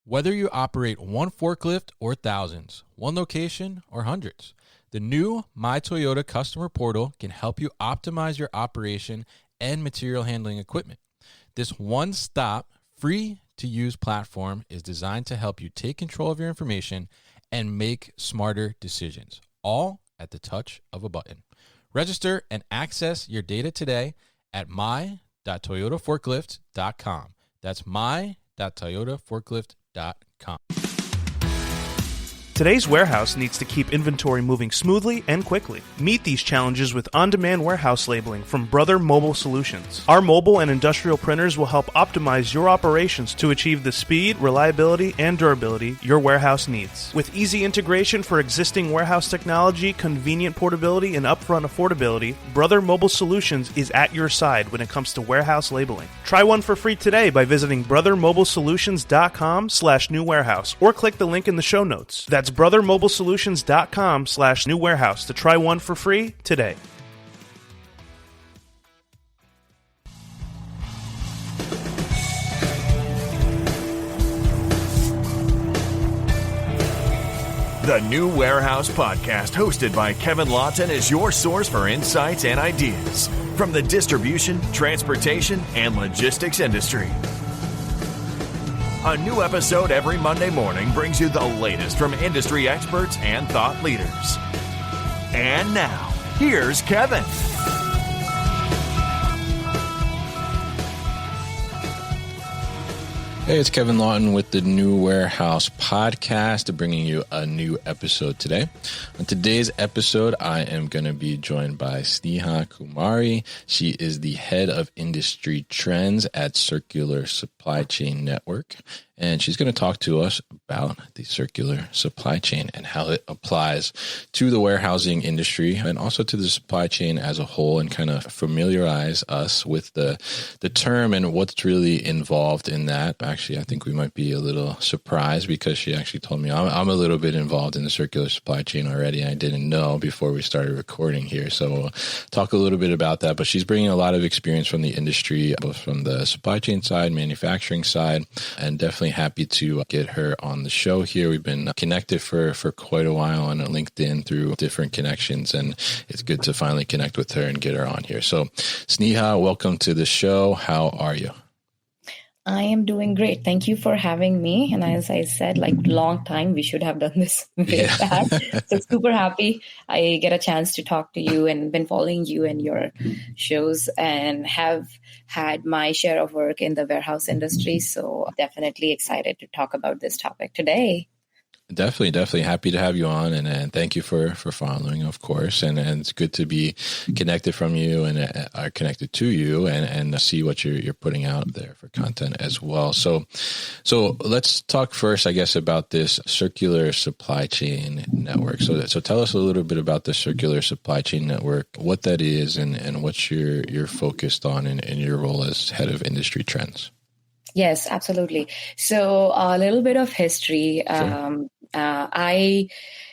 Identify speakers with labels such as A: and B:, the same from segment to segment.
A: Whether you operate one forklift or thousands, one location or hundreds, the new My Toyota customer portal can help you optimize your operation and material handling equipment. This one-stop, free-to-use platform is designed to help you take control of your information and make smarter decisions, all at the touch of a button. Register and access your data today at my.toyotaforklift.com. That's my.toyotaforklift.com.
B: Today's warehouse needs to keep inventory moving smoothly and quickly. Meet these challenges with on-demand warehouse labeling from Brother Mobile Solutions. Our mobile and industrial printers will help optimize your operations to achieve the speed, reliability, and durability your warehouse needs. With easy integration for existing warehouse technology, convenient portability, and upfront affordability, Brother Mobile Solutions is at your side when it comes to warehouse labeling. Try one for free today by visiting brothermobilesolutions.com/new warehouse or click the link in the show notes. That's brothermobilesolutions.com/new warehouse to try one for free today.
C: The New Warehouse Podcast, hosted by Kevin Lawton, is your source for insights and ideas from the distribution, transportation, and logistics industry. A new episode every Monday morning brings you the latest from industry experts and thought leaders. And now, here's Kevin.
A: Hey, it's Kevin Lawton with the New Warehouse Podcast, bringing you a new episode today. On today's episode, I am going to be joined by Sneha Kumari. She is the head of industry trends at Circular Supply Chain Network, and she's going to talk to us about the circular supply chain and how it applies to the warehousing industry and also to the supply chain as a whole, and kind of familiarize us with the term and what's really involved in that. Actually, I think we might be a little surprised because she actually told me I'm a little bit involved in the circular supply chain already. I didn't know before we started recording here. So we'll talk a little bit about that. But she's bringing a lot of experience from the industry, both from the supply chain side, manufacturing side, and definitely happy to get her on the show here. We've been connected for quite a while on LinkedIn through different connections, and it's good to finally connect with her and get her on here. So Sneha, welcome to the show. How are you?
D: I am doing great. Thank you for having me. And as I said, long time, we should have done this way back. So super happy I get a chance to talk to you, and been following you and your shows, and have had my share of work in the warehouse industry. So definitely excited to talk about this topic today.
A: Definitely happy to have you on, and thank you for following, of course, and it's good to be connected from you and are connected to you and see what you're putting out there for content as well. So let's talk first, I guess, about this Circular Supply Chain Network. So tell us a little bit about the Circular Supply Chain Network, what that is, and what you're focused on in your role as head of industry trends.
D: Yes, absolutely. So a little bit of history.
A: Sure.
D: I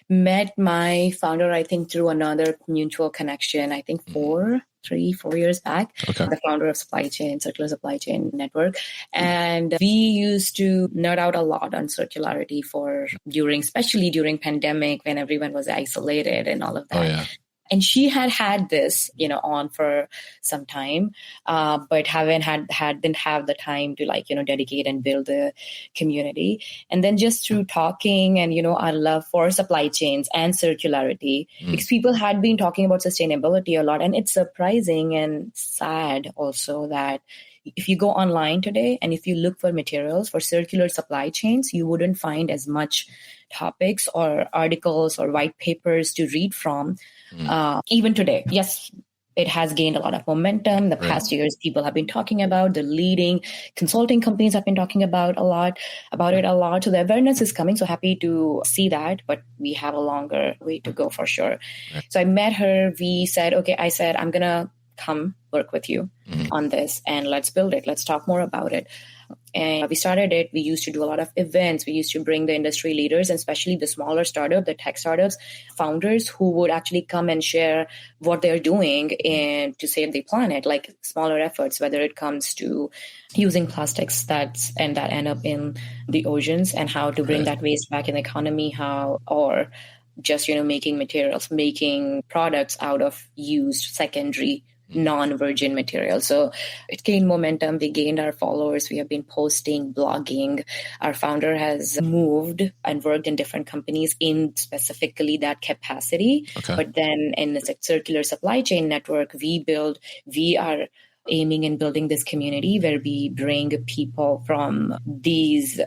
D: met my founder, I think, through another mutual connection, I think 4 years back,
A: Okay.
D: The founder of Circular Supply Chain Network. And we used to nerd out a lot on circularity especially during pandemic, when everyone was isolated and all of that.
A: Oh, yeah.
D: And she had this, on for some time, but didn't have the time to dedicate and build the community. And then just through talking and, our love for supply chains and circularity, because people had been talking about sustainability a lot. And it's surprising and sad also that if you go online today and if you look for materials for circular supply chains, you wouldn't find as much topics or articles or white papers to read from. Even today. Yes, it has gained a lot of momentum. The past years, people have been talking about, the leading consulting companies have been talking about it a lot. So the awareness is coming. So happy to see that, but we have a longer way to go for sure. Right. So I met her. I said, I'm going to come work with you on this, and let's build it. Let's talk more about it. And we started it. We used to do a lot of events. We used to bring the industry leaders, and especially the smaller startup, the tech startups, founders who would actually come and share what they're doing and to save the planet, like smaller efforts, whether it comes to using plastics that end up in the oceans and how to bring that waste back in the economy, or just, making materials, making products out of used secondary non-virgin material. So it gained momentum. We gained our followers. We have been posting, blogging. Our founder has moved and worked in different companies in specifically that capacity.
A: Okay.
D: But then in the circular supply chain network we are aiming in building this community where we bring people from these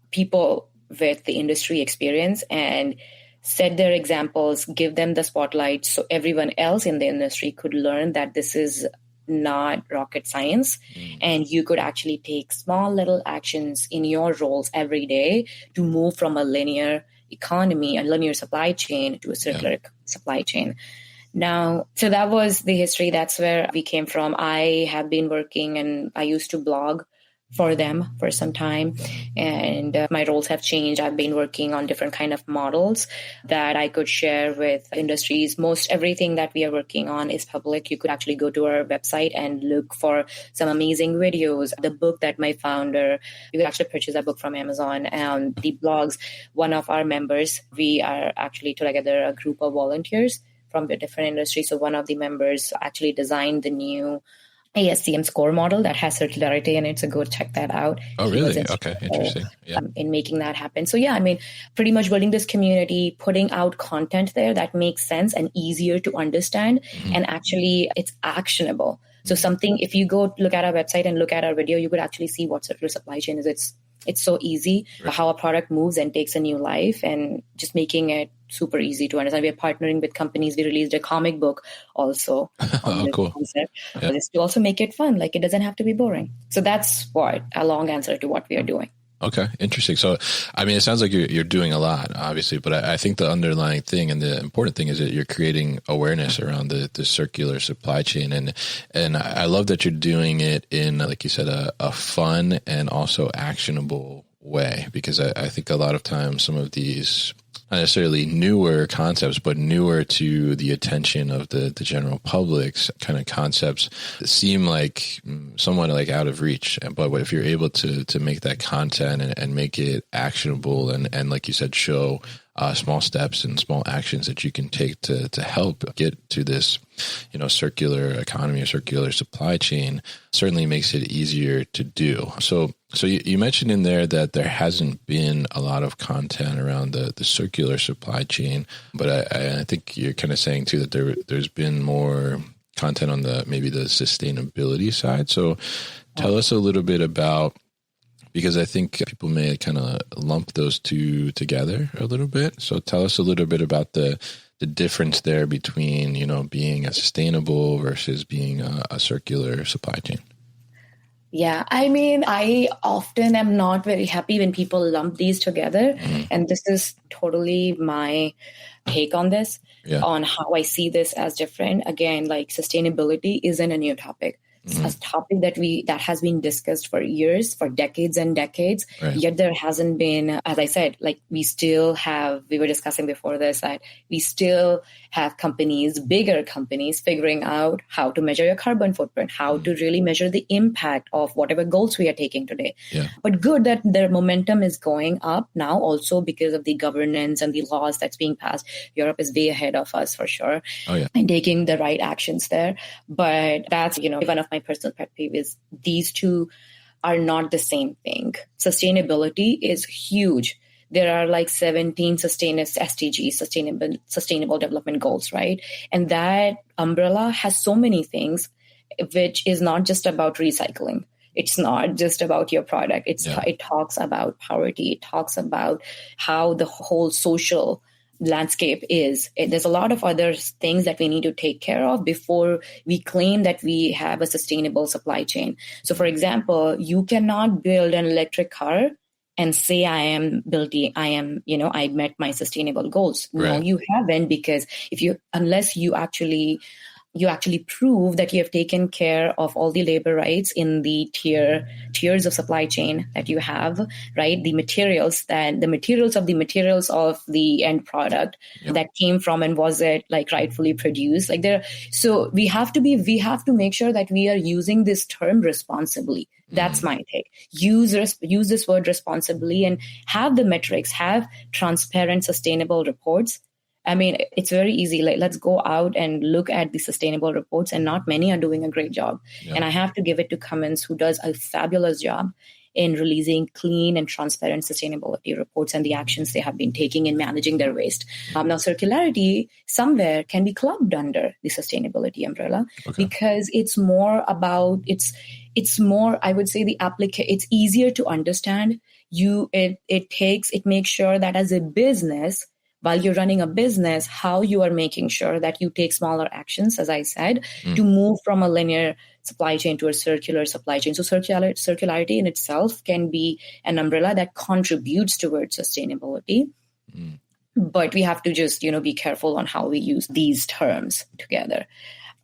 D: people with the industry experience and set their examples, give them the spotlight so everyone else in the industry could learn that this is not rocket science. And you could actually take small little actions in your roles every day to move from a linear economy, a linear supply chain to a circular supply chain. Now, so that was the history. That's where we came from. I have been working and I used to blog for them for some time, and my roles have changed. I've been working on different kind of models that I could share with industries. Most everything that we are working on is public. You could actually go to our website and look for some amazing videos. The book that my founder, you could actually purchase that book from Amazon, and the blogs. One of our members, we are actually together a group of volunteers from the different industries. So one of the members actually designed the new ASCM score model that has circularity in it. So go check that out.
A: Oh, really? Okay. Interesting. Yeah.
D: In making that happen. So yeah, I mean, pretty much building this community, putting out content there that makes sense and easier to understand. And actually it's actionable. So something, if you go look at our website and look at our video, you could actually see what circular supply chain is. It's so easy how a product moves and takes a new life, and just making it super easy to understand. We are partnering with companies. We released a comic book also on this
A: cool.
D: concept. Just to also make it fun. Like, it doesn't have to be boring. So that's a long answer to what we are doing.
A: Okay, interesting. So, I mean, it sounds like you're doing a lot, obviously, but I think the underlying thing and the important thing is that you're creating awareness around the circular supply chain, and I love that you're doing it in, like you said, a fun and also actionable way, because I think a lot of times some of these, not necessarily newer concepts, but newer to the attention of the general public's kind of concepts seem like somewhat like out of reach. But if you're able to make that content and make it actionable and like you said, show small steps and small actions that you can take to help get to this, circular economy or circular supply chain, certainly makes it easier to do. So you mentioned in there that there hasn't been a lot of content around the circular supply chain, but I think you're kind of saying too that there's been more content on maybe the sustainability side. So tell us a little bit about, because I think people may kind of lump those two together a little bit. So tell us a little bit about the difference there between, being a sustainable versus being a circular supply chain.
D: Yeah, I mean, I often am not very happy when people lump these together. And this is totally my take on this, on how I see this as different. Again, like, sustainability isn't a new topic. It's a topic that has been discussed for years, for decades and decades. Right. Yet there hasn't been, as I said, like, we were discussing before this, that we still have bigger companies figuring out how to measure your carbon footprint, how to really measure the impact of whatever goals we are taking today. Yeah. But good that their momentum is going up now, also because of the governance and the laws that's being passed. Europe is way ahead of us for sure, and taking the right actions there. But that's, one of my personal pet peeves is these two are not the same thing. Sustainability is huge. There are like 17 SDGs, sustainable development goals, right? And that umbrella has so many things, which is not just about recycling. It's not just about your product. It talks about poverty. It talks about how the whole social landscape is. There's a lot of other things that we need to take care of before we claim that we have a sustainable supply chain. So, for example, you cannot build an electric car and say I met my sustainable goals. Right. No, you haven't, because unless you actually you actually prove that you have taken care of all the labor rights in the tiers of supply chain that you have, right? The materials of the end product that came from, and was it like rightfully produced? So we have to make sure that we are using this term responsibly. That's my take. Use this word responsibly and have the metrics, have transparent, sustainable reports. I mean, it's very easy. Let's go out and look at the sustainable reports, and not many are doing a great job. Yeah. And I have to give it to Cummins, who does a fabulous job in releasing clean and transparent sustainability reports and the actions they have been taking in managing their waste. Now, circularity somewhere can be clubbed under the sustainability umbrella, because it's more about, it's more, I would say, it's easier to understand. It makes sure that as a business, while you're running a business, how you are making sure that you take smaller actions, as I said, to move from a linear supply chain to a circular supply chain. So circularity in itself can be an umbrella that contributes towards sustainability. But we have to just, be careful on how we use these terms together.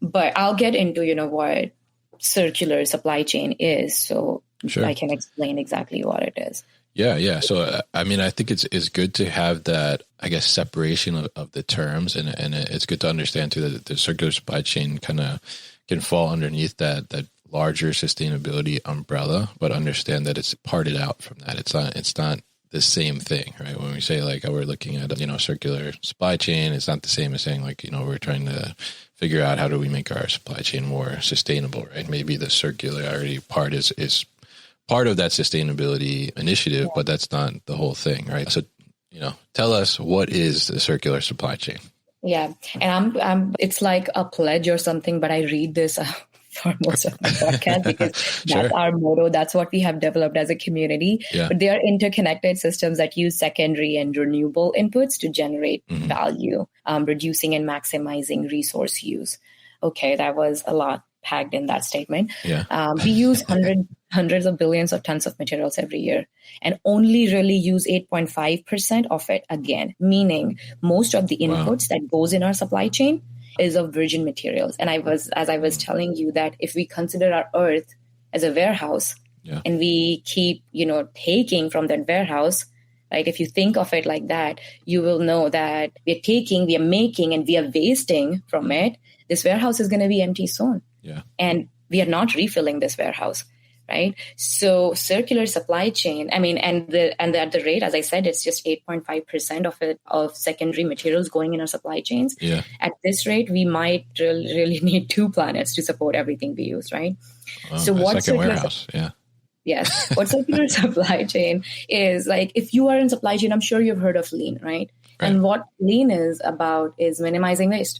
D: But I'll get into, what circular supply chain is, so I can explain exactly what it is.
A: Yeah. So, I mean, I think it's good to have that, I guess, separation of the terms, and it's good to understand too that the circular supply chain kind of can fall underneath that larger sustainability umbrella, but understand that it's parted out from that. It's not the same thing, right? When we say we're looking at circular supply chain, it's not the same as saying we're trying to figure out how do we make our supply chain more sustainable, right? Maybe the circularity part is part of that sustainability initiative, but that's not the whole thing, right? So, tell us, what is the circular supply chain?
D: Yeah. And I'm it's like a pledge or something, but I read this for most of my podcast because that's our motto. That's what we have developed as a community. Yeah. But they are interconnected systems that use secondary and renewable inputs to generate value, reducing and maximizing resource use. Okay, that was a lot packed in that statement. Yeah. We use hundreds of billions of tons of materials every year, and only really use 8.5% of it again, meaning most of the inputs that goes in our supply chain is of virgin materials. And as I was telling you, that if we consider our earth as a warehouse and we keep, taking from that warehouse, right? If you think of it like that, you will know that we are making, and we are wasting from it. This warehouse is going to be empty soon. Yeah. And we are not refilling this warehouse, right? So circular supply chain, I mean, and at the rate, as I said, it's just 8.5% of secondary materials going in our supply chains. Yeah. At this rate, we might really need 2 planets to support everything we use, right?
A: Wow, so what's second warehouse? Yeah.
D: Yes. What circular supply chain is, if you are in supply chain, I'm sure you've heard of lean, right? And what lean is about is minimizing waste,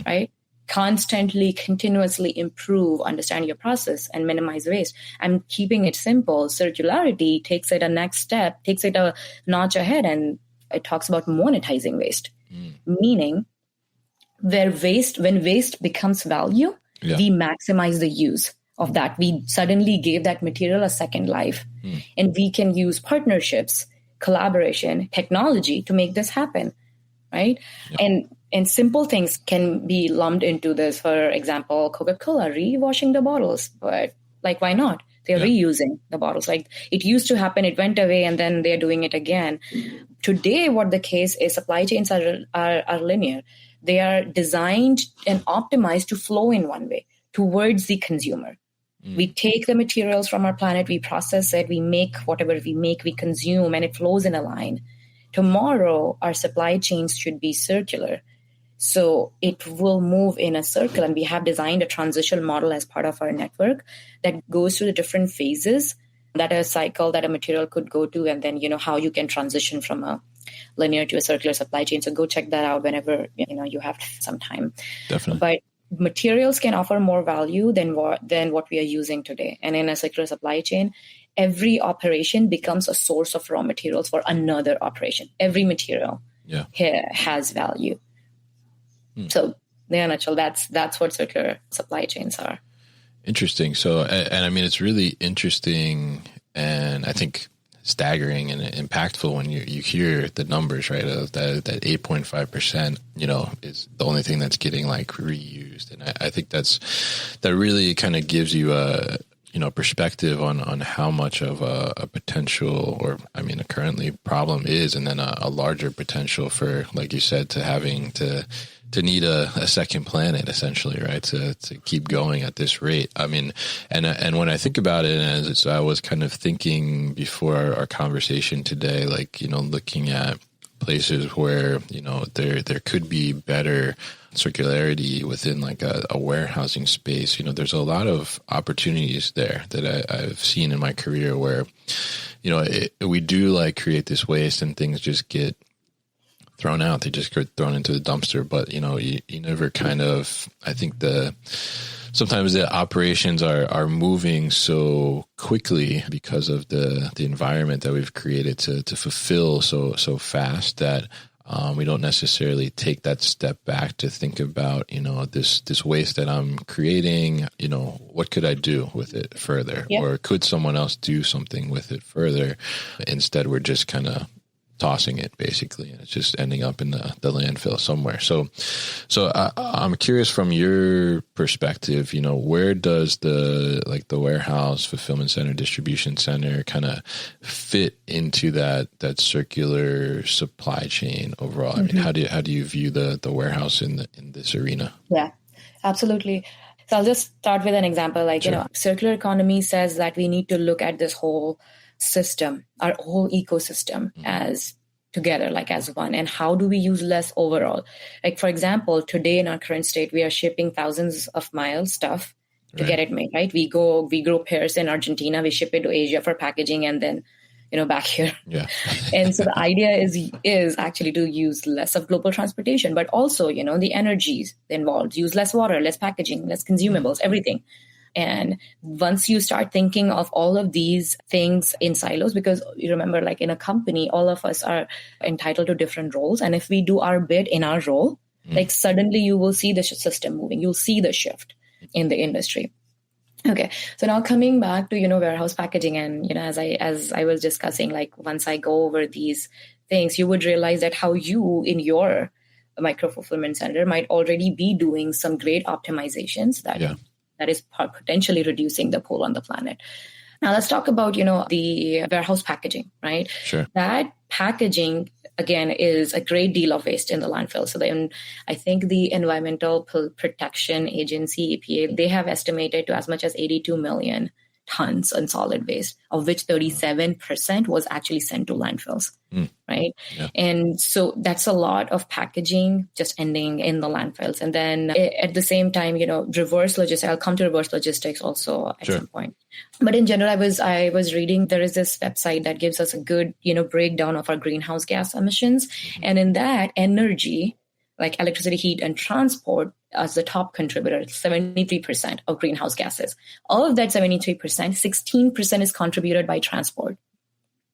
D: right? Constantly, continuously improve, understand your process, and minimize waste. I'm keeping it simple. Circularity takes it a next step, takes it a notch ahead, and it talks about monetizing waste. Meaning, when waste becomes value, we maximize the use of that. We suddenly gave that material a second life. And we can use partnerships, collaboration, technology to make this happen, right? And simple things can be lumped into this. For example, Coca-Cola rewashing the bottles, but why not? They're reusing the bottles. It used to happen, it went away, and then they're doing it again. Today, what the case is, supply chains are linear. They are designed and optimized to flow in one way towards the consumer. We take the materials from our planet, we process it, we make whatever we make, we consume, and it flows in a line. Tomorrow, our supply chains should be circular. So it will move in a circle, and we have designed a transition model as part of our network that goes through the different phases that a cycle that a material could go to, and then, how you can transition from a linear to a circular supply chain. So go check that out whenever, you have some time.
A: Definitely.
D: But materials can offer more value than what we are using today. And in a circular supply chain, every operation becomes a source of raw materials for another operation. Every material here has value. So, in a nutshell, that's what circular supply chains are.
A: Interesting. So, and I mean, it's really interesting, and I think staggering and impactful when you hear the numbers, right? Of that 8.5%, is the only thing that's getting like reused. And I think that really kind of gives you a perspective on how much of a potential, or a currently problem is, and then a larger potential for, like you said, to having to need a second planet, essentially, right? To keep going at this rate. And when I think about it, and I was kind of thinking before our conversation today, like, looking at places where, there could be better circularity within like a warehousing space. There's a lot of opportunities there that I've seen in my career where, we do like create this waste and things just get thrown out. They just get thrown into the dumpster. But, you never kind of, I think sometimes the operations are moving so quickly because of the environment that we've created to fulfill so fast that we don't necessarily take that step back to think about, this waste that I'm creating, what could I do with it further? Yeah. Or could someone else do something with it further? Instead, we're just kind of tossing it basically, and it's just ending up in the landfill somewhere. So I'm curious from your perspective, where does the warehouse, fulfillment center, distribution center kind of fit into that circular supply chain overall? Mm-hmm. How do you view the warehouse in this arena?
D: Yeah, absolutely. So I'll just start with an example. Sure. Circular economy says that we need to look at this whole system, our whole ecosystem as together, like as one. And how do we use less overall? Like, for example, today in our current state, we are shipping thousands of miles stuff to get it made, right? We grow pears in Argentina, we ship it to Asia for packaging, and then, back here. Yeah. And so the idea is actually to use less of global transportation, but also, the energies involved, use less water, less packaging, less consumables, everything. And once you start thinking of all of these things in silos, because you remember, like in a company, all of us are entitled to different roles. And if we do our bit in our role, like suddenly you will see the system moving. You'll see the shift in the industry. Okay. So now coming back to, warehouse packaging, and, as I was discussing, like once I go over these things, you would realize that how you in your micro fulfillment center might already be doing some great optimizations that is potentially reducing the pull on the planet. Now let's talk about, the warehouse packaging, right?
A: Sure.
D: That packaging, again, is a great deal of waste in the landfill. So then I think the Environmental Protection Agency, EPA, they have estimated to as much as 82 million tons in solid waste, of which 37% was actually sent to landfills, right? Yeah. And so that's a lot of packaging just ending in the landfills. And then at the same time, reverse logistics, I'll come to reverse logistics also at some point. But in general, I was reading, there is this website that gives us a good, breakdown of our greenhouse gas emissions. Mm-hmm. And in that, energy, like electricity, heat, and transport, as the top contributor, 73% of greenhouse gases. All of that 73%, 16% is contributed by transport.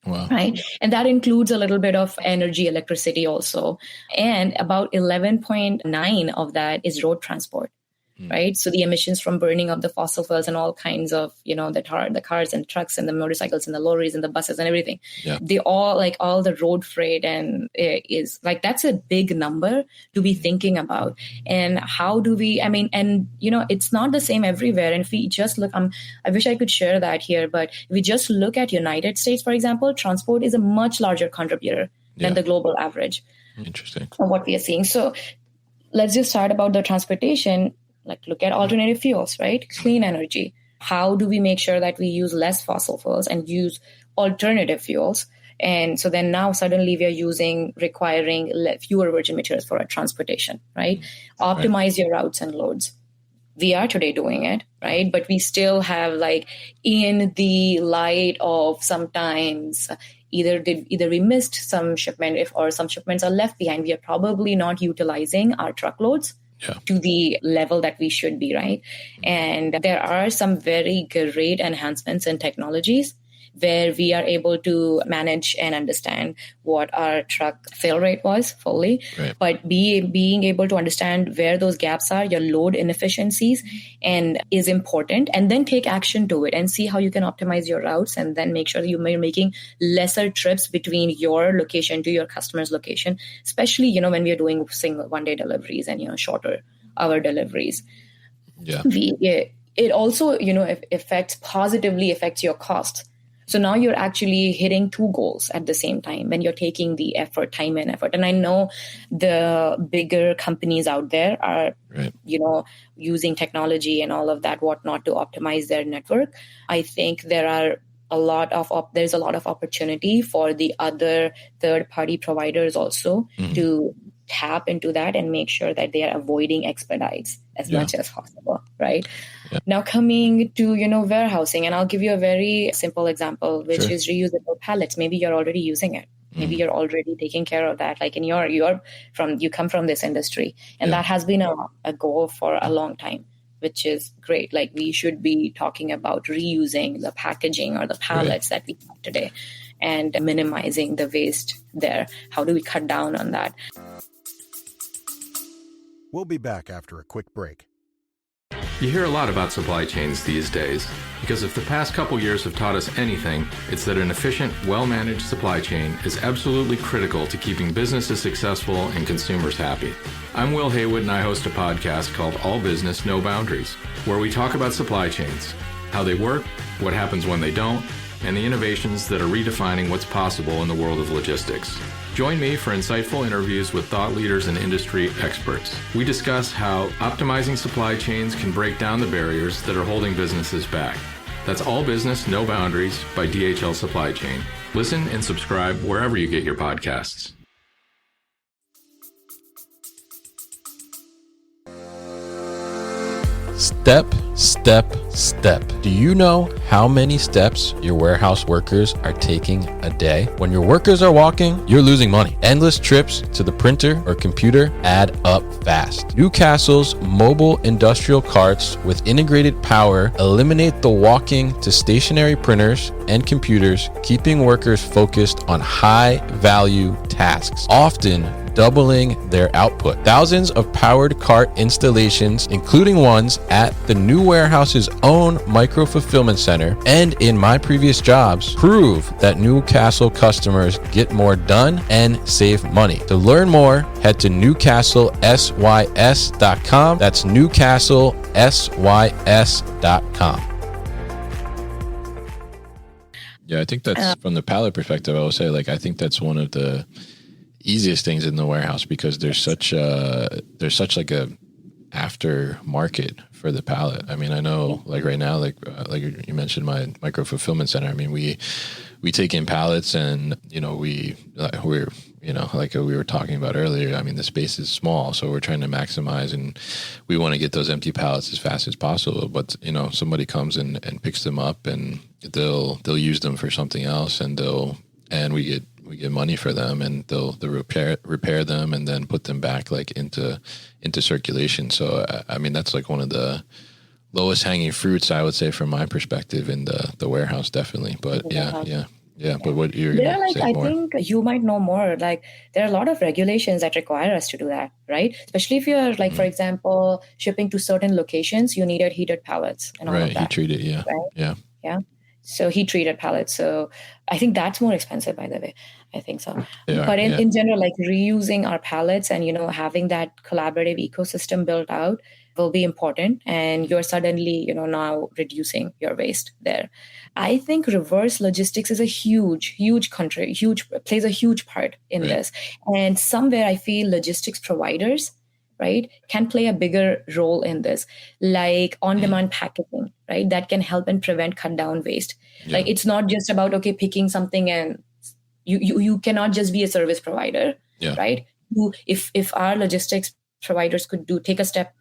A: Wow.
D: Right. And that includes a little bit of energy, electricity also. And about 11.9 of that is road transport. Right. So the emissions from burning of the fossil fuels and all kinds of, the cars and trucks and the motorcycles and the lorries and the buses and everything. Yeah. They all, like all the road freight, and is like, that's a big number to be thinking about. And how do we, it's not the same everywhere. And if we just look, I wish I could share that here, but if we just look at United States, for example, transport is a much larger contributor than the global average.
A: Interesting.
D: From what we are seeing. So let's just start about the transportation. Like look at alternative fuels, right? Clean energy. How do we make sure that we use less fossil fuels and use alternative fuels? And so then now suddenly we are requiring fewer virgin materials for our transportation, right? Optimize your routes and loads. We are today doing it, right? But we still have, like, in the light of sometimes either we missed some shipment, or some shipments are left behind, we are probably not utilizing our truckloads to the level that we should be, right? And there are some very great enhancements in technologies where we are able to manage and understand what our truck fill rate was fully, but being able to understand where those gaps are, your load inefficiencies, and is important, and then take action to it and see how you can optimize your routes, and then make sure that you're making lesser trips between your location to your customer's location, especially, when we are doing single one-day deliveries and, shorter hour deliveries.
A: Yeah.
D: It also, positively affects your cost. So now you're actually hitting two goals at the same time when you're taking the time and effort. And I know the bigger companies out there are, using technology and all of that, whatnot, to optimize their network. I think there's a lot of opportunity for the other third-party providers also to tap into that and make sure that they are avoiding expedites as much as possible, right? Yeah. Now coming to, warehousing, and I'll give you a very simple example, which is reusable pallets. Maybe you're already using it. Maybe you're already taking care of that. Like you come from this industry, and that has been a goal for a long time, which is great. Like we should be talking about reusing the packaging or the pallets that we have today and minimizing the waste there. How do we cut down on that?
E: We'll be back after a quick break.
F: You hear a lot about supply chains these days, because if the past couple years have taught us anything, it's that an efficient, well-managed supply chain is absolutely critical to keeping businesses successful and consumers happy. I'm Will Haywood, and I host a podcast called All Business, No Boundaries, where we talk about supply chains, how they work, what happens when they don't, and the innovations that are redefining what's possible in the world of logistics. Join me for insightful interviews with thought leaders and industry experts. We discuss how optimizing supply chains can break down the barriers that are holding businesses back. That's All Business, No Boundaries by DHL Supply Chain. Listen and subscribe wherever you get your podcasts.
A: Step, step, step. Do you know how many steps your warehouse workers are taking a day? When your workers are walking, you're losing money. Endless trips to the printer or computer add up fast. Newcastle's mobile industrial carts with integrated power eliminate the walking to stationary printers and computers, keeping workers focused on high-value tasks, often doubling their output. Thousands of powered cart installations, including ones at the new warehouse's own micro-fulfillment center and in my previous jobs, prove that Newcastle customers get more done and save money. To learn more, head to newcastlesys.com. That's newcastlesys.com. Yeah, I think that's from the pallet perspective. I will say, I think that's one of the easiest things in the warehouse, because there's such like a after market for the pallet. I mean, I know right now, like you mentioned, my micro fulfillment center. I mean, we take in pallets, and we were talking about earlier. I mean, the space is small, so we're trying to maximize, and we want to get those empty pallets as fast as possible. But somebody comes and picks them up, and they'll use them for something else, and we get money for them, and they'll repair them and then put them back into circulation. So I mean, that's one of the lowest hanging fruits, I would say, from my perspective in the warehouse, definitely. But yeah. But what you're going to say more? I
D: think you might know more. There are a lot of regulations that require us to do that, right? Especially if you're for example, shipping to certain locations, you needed heated pallets and all of that.
A: Heat treated, yeah.
D: Right? Yeah. So heat treated pallets. So I think that's more expensive, by the way. I think so. But in general, reusing our pallets and, having that collaborative ecosystem built out will be important. And you're suddenly, now reducing your waste there. I think reverse logistics is a huge plays a huge part in this. And somewhere I feel logistics providers, right, can play a bigger role in this, like on-demand packaging, right? That can help and cut down waste. Yeah. It's not just about, picking something, and you cannot just be a service provider, right? If our logistics providers could take a step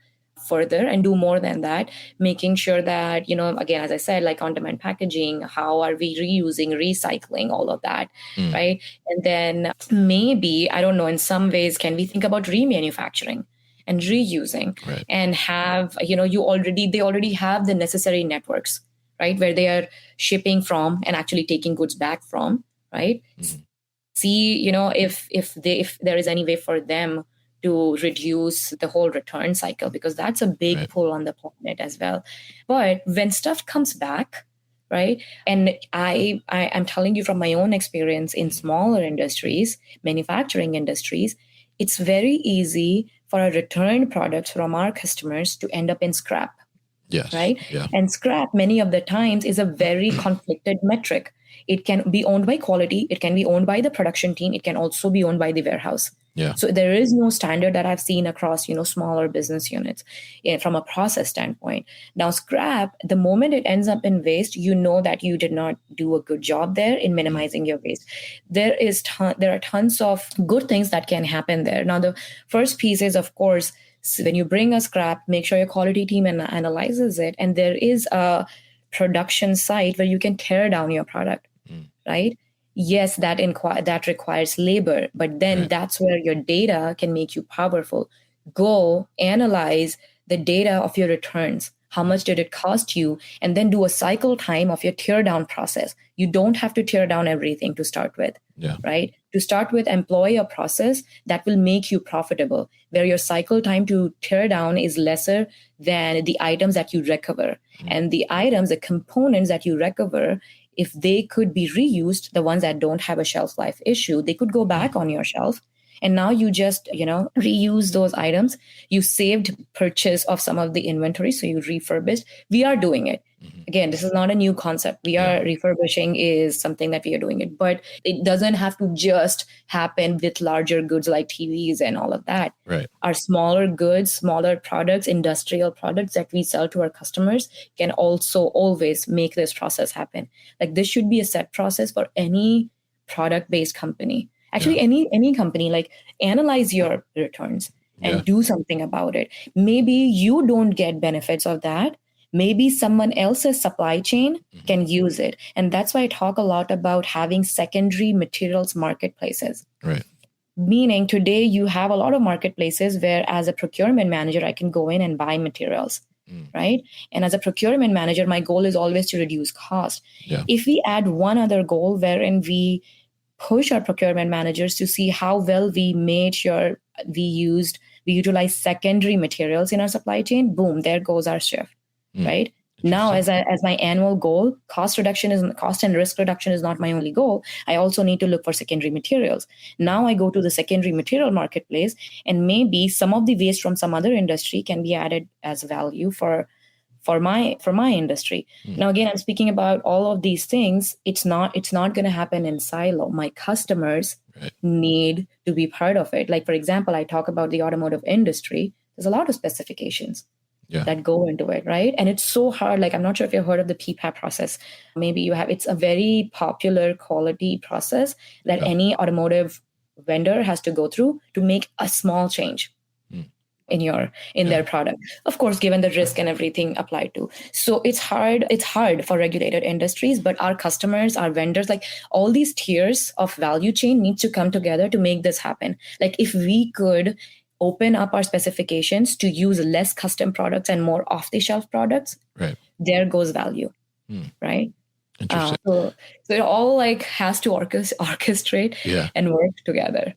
D: further and do more than that, making sure that, again, as I said, on-demand packaging, how are we reusing, recycling, all of that, right? And then maybe, I don't know, in some ways, can we think about remanufacturing and reusing, and have, they already have the necessary networks, right? Where they are shipping from and actually taking goods back from, right? Mm-hmm. See, if there is any way for them to reduce the whole return cycle, because that's a big pull on the planet as well. But when stuff comes back, right? And I'm telling you from my own experience in smaller industries, manufacturing industries, it's very easy for a returned product from our customers to end up in scrap.
A: Yes.
D: Right?
A: Yeah.
D: And scrap many of the times is a very conflicted metric. It can be owned by quality. It can be owned by the production team. It can also be owned by the warehouse.
A: Yeah.
D: So there is no standard that I've seen across, smaller business units from a process standpoint. Now, scrap, the moment it ends up in waste, you know that you did not do a good job there in minimizing your waste. There are tons of good things that can happen there. Now, the first piece is, of course, when you bring a scrap, make sure your quality team analyzes it. And there is a production site where you can tear down your product, right? Yes, that requires labor, but then that's where your data can make you powerful. Go analyze the data of your returns. How much did it cost you? And then do a cycle time of your tear down process. You don't have to tear down everything to start with, right? To start with, employ a process that will make you profitable, where your cycle time to tear down is lesser than the items that you recover. And the components that you recover, if they could be reused, the ones that don't have a shelf life issue, they could go back on your shelf. And now you just, reuse those items. You saved purchase of some of the inventory, so you refurbished. We are doing it. Again, this is not a new concept. We are refurbishing is something that we are doing it, but it doesn't have to just happen with larger goods like TVs and all of that.
A: Right.
D: Our smaller goods, smaller products, industrial products that we sell to our customers can also always make this process happen. Like this should be a set process for any product-based company. Actually, any company, like analyze your returns and do something about it. Maybe you don't get benefits of that. Maybe someone else's supply chain can use it. And that's why I talk a lot about having secondary materials marketplaces.
A: Right.
D: Meaning today you have a lot of marketplaces where as a procurement manager, I can go in and buy materials. Right. And as a procurement manager, my goal is always to reduce cost. Yeah. If we add one other goal wherein we push our procurement managers to see how well we made sure we utilize secondary materials in our supply chain, boom, there goes our shift, right? Now, as my annual goal, cost and risk reduction is not my only goal. I also need to look for secondary materials. Now I go to the secondary material marketplace, and maybe some of the waste from some other industry can be added as value for my industry. Now, again, I'm speaking about all of these things. It's not going to happen in silo. My customers need to be part of it. Like, for example, I talk about the automotive industry. There's a lot of specifications that go into it, right? And it's so hard. Like, I'm not sure if you've heard of the PPAP process. Maybe you have. It's a very popular quality process that any automotive vendor has to go through to make a small change in their product, of course, given the risk and everything applied to. So it's hard for regulated industries, but our customers, our vendors, like all these tiers of value chain need to come together to make this happen. Like if we could open up our specifications to use less custom products and more off-the-shelf products, there goes value, right?
A: Interesting.
D: So it all has to orchestrate and work together.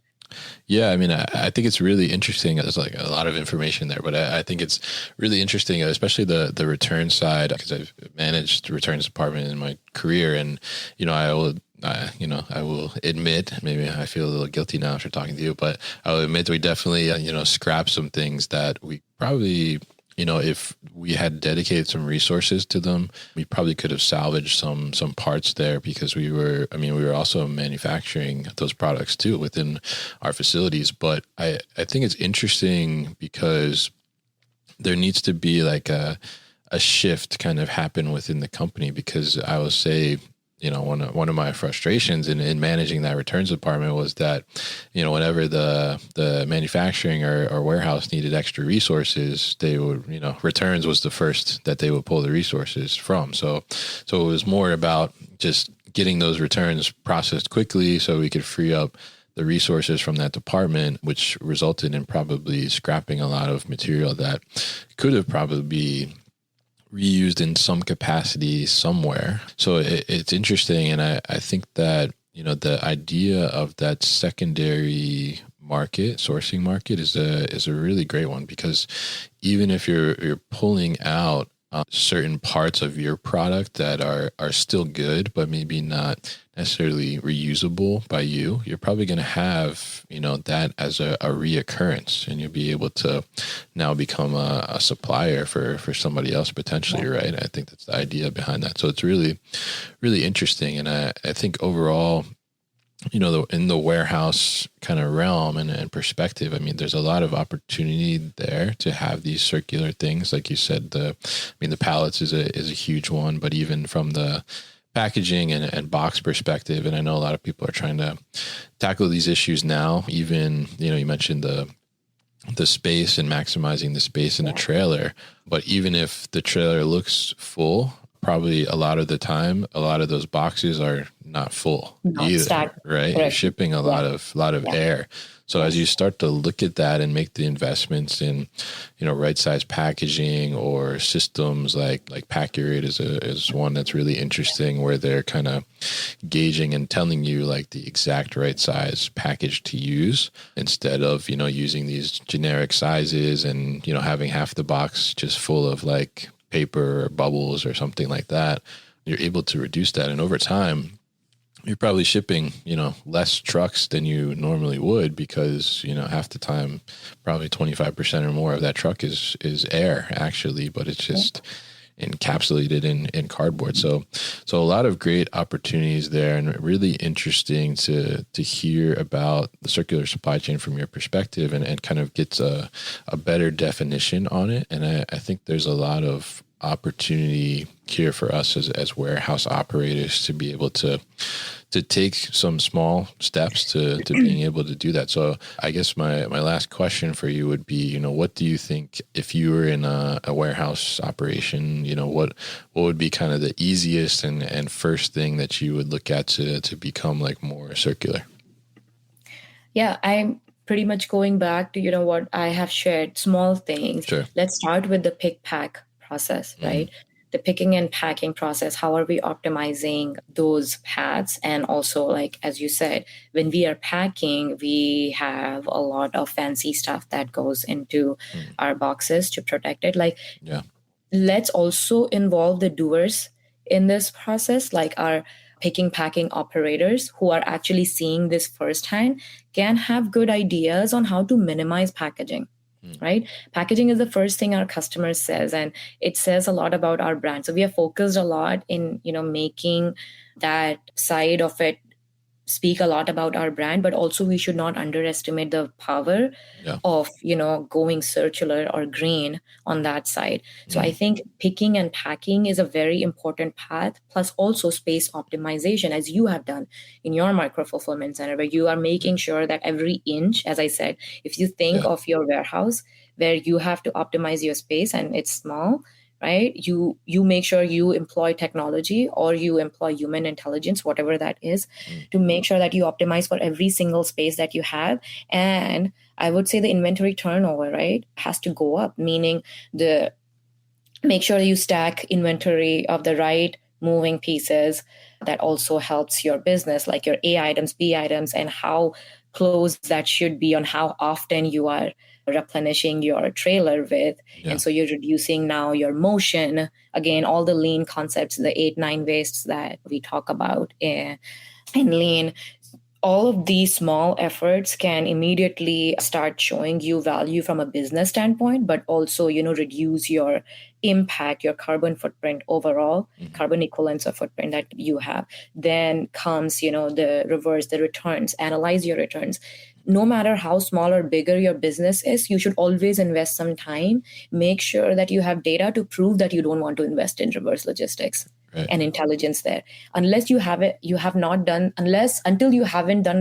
A: Yeah, I mean, I think it's really interesting. There's like a lot of information there, but I think it's really interesting, especially the return side, because I've managed the returns department in my career, and I will admit, maybe I feel a little guilty now after talking to you, but I will admit we definitely scrap some things that we probably, if we had dedicated some resources to them, we probably could have salvaged some parts there, because we were also manufacturing those products too within our facilities. But I think it's interesting because there needs to be like a shift kind of happen within the company, because I will say, one of my frustrations in managing that returns department was that, whenever the manufacturing or warehouse needed extra resources, they would, returns was the first that they would pull the resources from. So it was more about just getting those returns processed quickly so we could free up the resources from that department, which resulted in probably scrapping a lot of material that could have probably reused in some capacity somewhere. So it's interesting. And I think that, the idea of that secondary market, sourcing market is a really great one, because even if you're pulling out certain parts of your product that are still good, but maybe not necessarily reusable by you, you're probably going to have, that as a reoccurrence, and you'll be able to now become a supplier for somebody else potentially, right? I think that's the idea behind that. So it's really, really interesting. And I think overall, in the warehouse kind of realm and perspective, I mean, there's a lot of opportunity there to have these circular things. Like you said, the pallets is a huge one, but even from the packaging and box perspective, and I know a lot of people are trying to tackle these issues now. Even, you mentioned the space and maximizing the space in a trailer, but even if the trailer looks full, probably a lot of the time, a lot of those boxes are not full either, stacked, right? Correct. You're shipping a lot of air. So as you start to look at that and make the investments in, right size packaging or systems like Packurate is one that's really interesting, where they're kind of gauging and telling you like the exact right size package to use, instead of, using these generic sizes and, having half the box just full of like paper or bubbles or something like that. You're able to reduce that. And over time, you're probably shipping, less trucks than you normally would, because, half the time, probably 25% or more of that truck is air actually, but it's just encapsulated in cardboard. So a lot of great opportunities there, and really interesting to hear about the circular supply chain from your perspective, and kind of gets a better definition on it. And I think there's a lot of opportunity here for us as warehouse operators to be able to take some small steps to being able to do that. So I guess my last question for you would be, what do you think, if you were in a warehouse operation, what would be kind of the easiest and first thing that you would look at to become like more circular?
D: Yeah, I'm pretty much going back to, what I have shared, small things.
A: Sure.
D: Let's start with the pick pack process, right? The picking and packing process. How are we optimizing those paths? And also, like, as you said, when we are packing, we have a lot of fancy stuff that goes into our boxes to protect it. Let's also involve the doers in this process, like our picking, packing operators who are actually seeing this firsthand can have good ideas on how to minimize packaging. Right? Packaging is the first thing our customer says, and it says a lot about our brand. So we are focused a lot in, making that side of it speak a lot about our brand, but also we should not underestimate the power of, going circular or green on that side. So I think picking and packing is a very important path, plus also space optimization, as you have done in your micro fulfillment center, where you are making sure that every inch, as I said, if you think of your warehouse where you have to optimize your space and it's small, right? You make sure you employ technology or you employ human intelligence, whatever that is, to make sure that you optimize for every single space that you have. And I would say the inventory turnover, right, has to go up, meaning make sure you stack inventory of the right moving pieces. That also helps your business, like your A items, B items, and how close that should be on how often you are replenishing your trailer with. And so you're reducing now your motion, again, all the lean concepts, the 8-9 wastes that we talk about in lean. All of these small efforts can immediately start showing you value from a business standpoint, but also, reduce your impact, your carbon footprint overall, carbon equivalence of footprint that you have. Then comes, the reverse, the returns, analyze your returns. No matter how small or bigger your business is, you should always invest some time. Make sure that you have data to prove that you don't want to invest in reverse logistics and intelligence there. Until you haven't done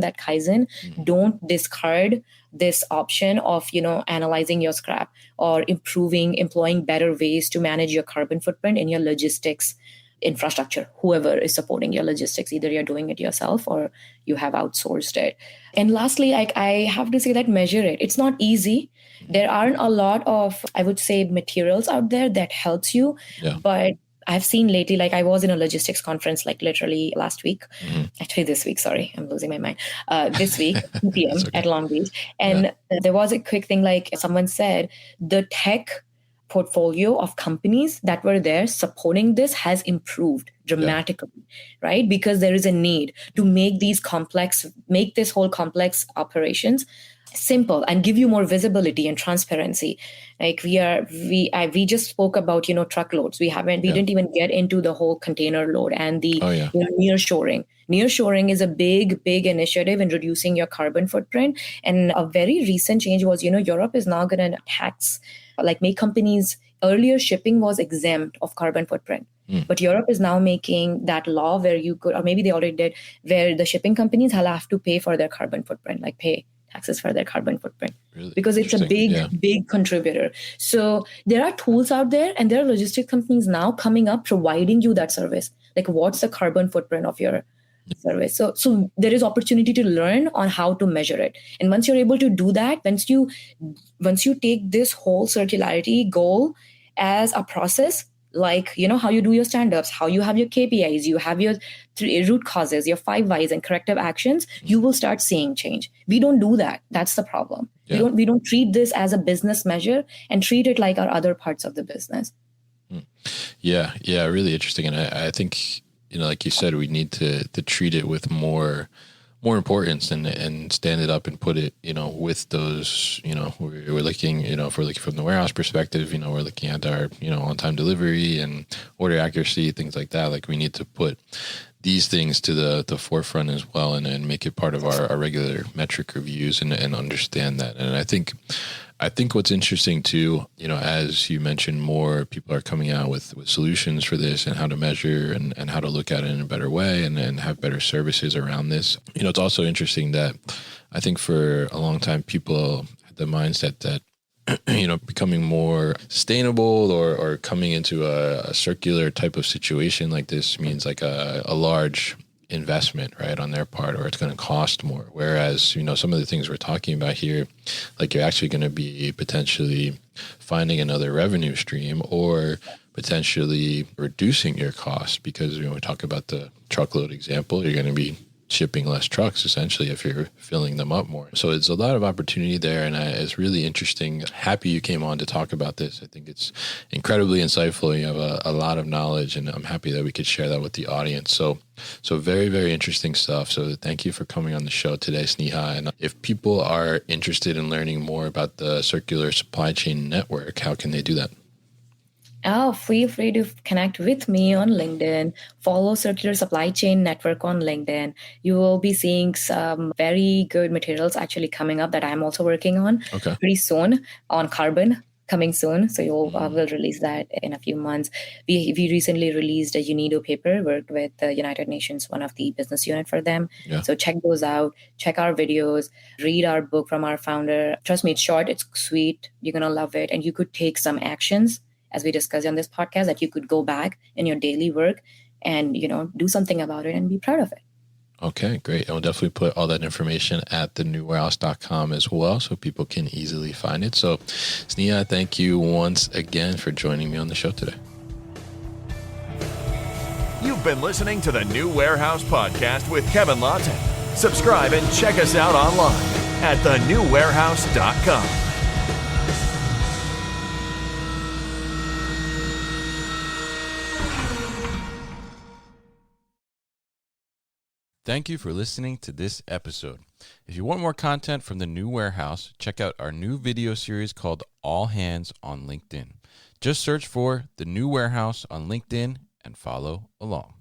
D: that Kaizen, don't discard this option of, analyzing your scrap or employing better ways to manage your carbon footprint in your logistics infrastructure, whoever is supporting your logistics. Either you're doing it yourself or you have outsourced it. And lastly, I have to say that measure it. It's not easy. There aren't a lot of, I would say, materials out there that helps you.
A: Yeah.
D: But I've seen lately, like I was in a logistics conference, like literally last week, actually this week, sorry, I'm losing my mind. This week, 2 p.m.
A: okay.
D: at Long Beach. And there was a quick thing, like someone said, the tech portfolio of companies that were there supporting this has improved dramatically, right? Because there is a need to make this whole complex operations simple and give you more visibility and transparency. Like we just spoke about, truckloads. We didn't even get into the whole container load and the nearshoring. Nearshoring is a big initiative in reducing your carbon footprint. And a very recent change was, Europe is now going to tax, make companies, earlier shipping was exempt of carbon footprint. But Europe is now making that law where you could, or maybe they already did, where the shipping companies will have to pay for their carbon footprint, like pay taxes for their carbon footprint,
A: really?
D: Because it's a big contributor. So there are tools out there, and there are logistics companies now coming up providing you that service. Like, what's the carbon footprint of your service? So there is opportunity to learn on how to measure it. And once you're able to do that, once you take this whole circularity goal as a process, like, how you do your stand-ups, how you have your KPIs, you have your root causes, your 5 whys and corrective actions, you will start seeing change. We don't do that. That's the problem.
A: Yeah.
D: We don't treat this as a business measure and treat it like our other parts of the business.
A: Yeah, really interesting. And I think, like you said, we need to treat it with more importance and stand it up and put it, with those, we're looking, if we're looking from the warehouse perspective, we're looking at our, on-time delivery and order accuracy, things like that. Like, we need to put these things to the forefront as well and make it part of our regular metric reviews and understand that. And I think what's interesting too, as you mentioned, more people are coming out with solutions for this and how to measure and how to look at it in a better way and have better services around this. It's also interesting that I think for a long time, people had the mindset that, becoming more sustainable or coming into a circular type of situation like this means like a large investment, right, on their part, or it's going to cost more. Whereas, some of the things we're talking about here, like, you're actually going to be potentially finding another revenue stream or potentially reducing your costs because, we talk about the truckload example, you're going to be shipping less trucks essentially if you're filling them up more. So it's a lot of opportunity there, and it's really interesting. Happy you came on to talk about this. I think it's incredibly insightful. You have a lot of knowledge, and I'm happy that we could share that with the audience. So very, very interesting stuff. So thank you for coming on the show today, Sneha. And if people are interested in learning more about the Circular Supply Chain Network, how can they do that?
D: Feel free to connect with me on LinkedIn. Follow Circular Supply Chain Network on LinkedIn. You will be seeing some very good materials actually coming up that I'm also working on pretty soon on carbon. Coming soon, so we'll release that in a few months. We recently released a UNIDO paper, worked with the United Nations, one of the business unit for them. Yeah. So check those out, check our videos, read our book from our founder. Trust me, it's short, it's sweet, you're gonna love it, and you could take some actions, as we discussed on this podcast, that you could go back in your daily work and do something about it and be proud of it.
A: Okay, great. I'll definitely put all that information at thenewwarehouse.com as well so people can easily find it. So, Sneha, thank you once again for joining me on the show today.
C: You've been listening to the New Warehouse Podcast with Kevin Lawton. Subscribe and check us out online at thenewwarehouse.com.
A: Thank you for listening to this episode. If you want more content from the New Warehouse, check out our new video series called All Hands on LinkedIn. Just search for the New Warehouse on LinkedIn and follow along.